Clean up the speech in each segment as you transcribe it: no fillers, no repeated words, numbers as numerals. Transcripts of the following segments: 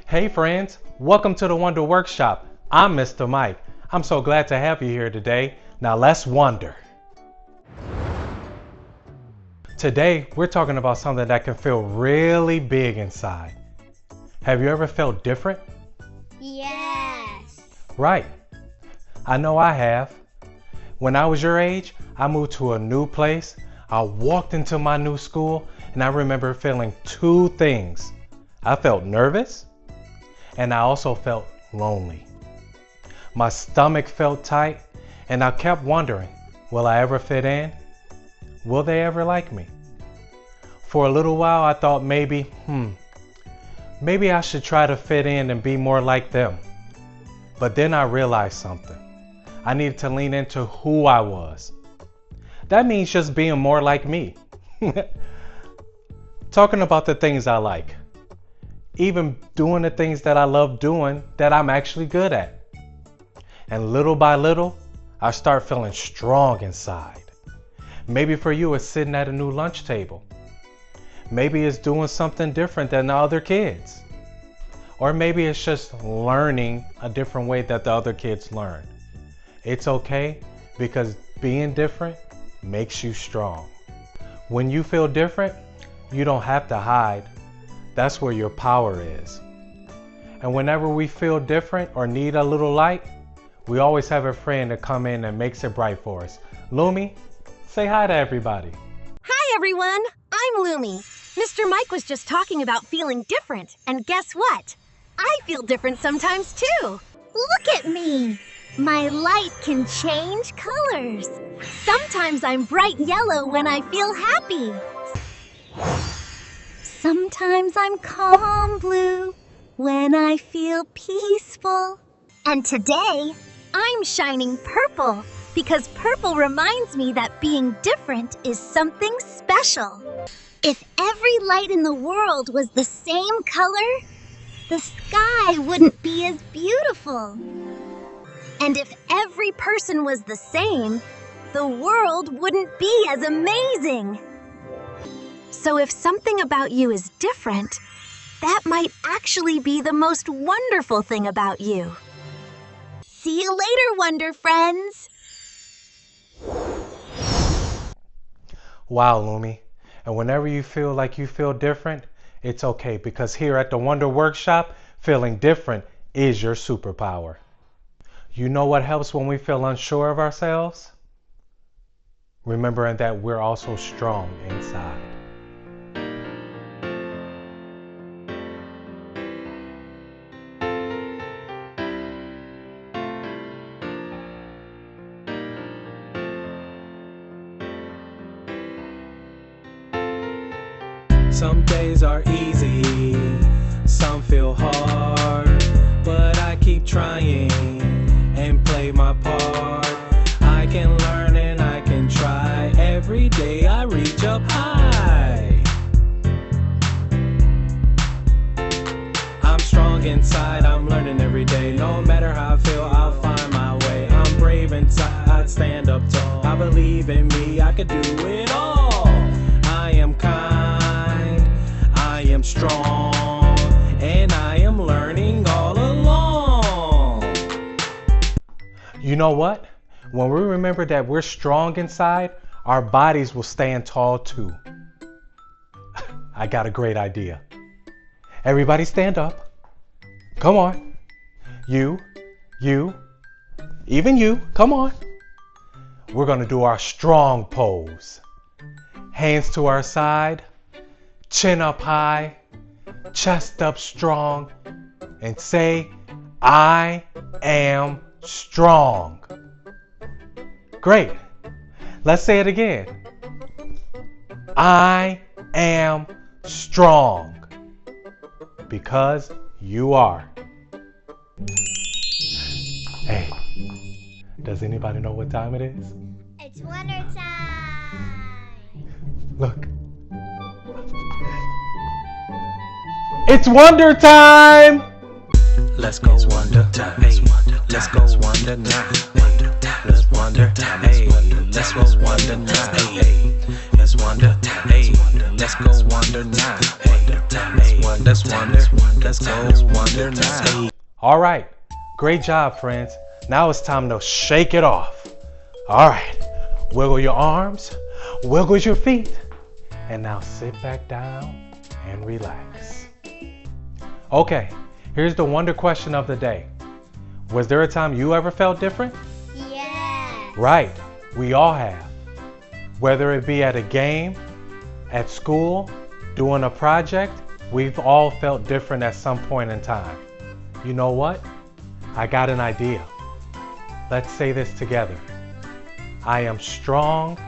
Hey friends, welcome to the Wonder Workshop. I'm Mr. Mike. I'm so glad to have you here today. Now let's wonder. Today we're talking about something that can feel really big inside. Have you ever felt different? Yes. Right. I know I have. When I was your age, I moved to a new place. I walked into my new school and I remember feeling two things. I felt nervous and I also felt lonely. My stomach felt tight and I kept wondering, will I ever fit in? Will they ever like me? For a little while I thought maybe I should try to fit in and be more like them. But then I realized something. I needed to lean into who I was. That means just being more like me. Talking about the things I like. Even doing the things that I love doing that I'm actually good at. And little by little, I start feeling strong inside. Maybe for you, it's sitting at a new lunch table. Maybe it's doing something different than the other kids. Or maybe it's just learning a different way that the other kids learn. It's okay because being different makes you strong. When you feel different, you don't have to hide. That's where your power is. And whenever we feel different or need a little light, we always have a friend to come in and makes it bright for us. Lumi, say hi to everybody. Hi everyone, I'm Lumi. Mr. Mike was just talking about feeling different, and guess what? I feel different sometimes too. Look at me. My light can change colors. Sometimes I'm bright yellow when I feel happy. Sometimes I'm calm blue when I feel peaceful. And today, I'm shining purple because purple reminds me that being different is something special. If every light in the world was the same color, the sky wouldn't be as beautiful. And if every person was the same, the world wouldn't be as amazing. So if something about you is different, that might actually be the most wonderful thing about you. See you later, Wonder Friends! Wow, Lumi. And whenever you feel like you feel different, it's okay because here at the Wonder Workshop, feeling different is your superpower. You know what helps when we feel unsure of ourselves? Remembering that we're also strong inside. Some days are easy, some feel hard, but I keep trying and play my part. I can learn and I can try. Every day I reach up high. I'm strong inside, I'm learning every day. No matter how I feel, I'll find my way. I'm brave inside, I'd stand up tall. I believe in me, I could do it all. I am kind, I am strong, and I am learning all along. You know what? When we remember that we're strong inside, our bodies will stand tall too. I got a great idea. Everybody stand up. Come on. You, even you, come on. We're gonna do our strong pose. Hands to our side, chin up high, chest up strong, and say, I am strong. Great. Let's say it again. I am strong. Because you are. Hey, does anybody know what time it is? It's wonder time. Look. It's wonder time! Let's go wonder time. Hey, let's go wonder now. Let's wonder. Hey, let's go wonder now. Hey, let's wonder. Hey, let's go wonder now. Hey, let's wonder. let's wonder, let's go wonder now. All right, great job, friends. Now it's time to shake it off. All right, wiggle your arms, wiggle your feet, and now sit back down and relax. Okay, here's the wonder question of the day. Was there a time you ever felt different? Yeah. Right, we all have. Whether it be at a game, at school, doing a project, we've all felt different at some point in time. You know what? I got an idea. Let's say this together. I am strong,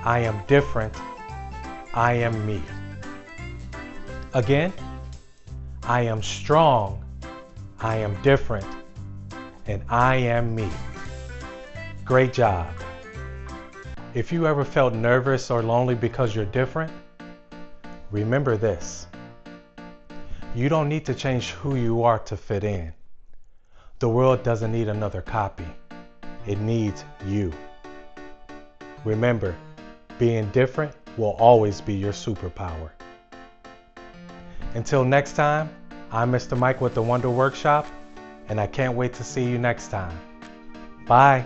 I am different, I am me. Again, I am strong, I am different, and I am me. Great job. If you ever felt nervous or lonely because you're different, remember this. You don't need to change who you are to fit in. The world doesn't need another copy. It needs you. Remember, being different will always be your superpower. Until next time, I'm Mr. Mike with the Wonder Workshop, and I can't wait to see you next time. Bye.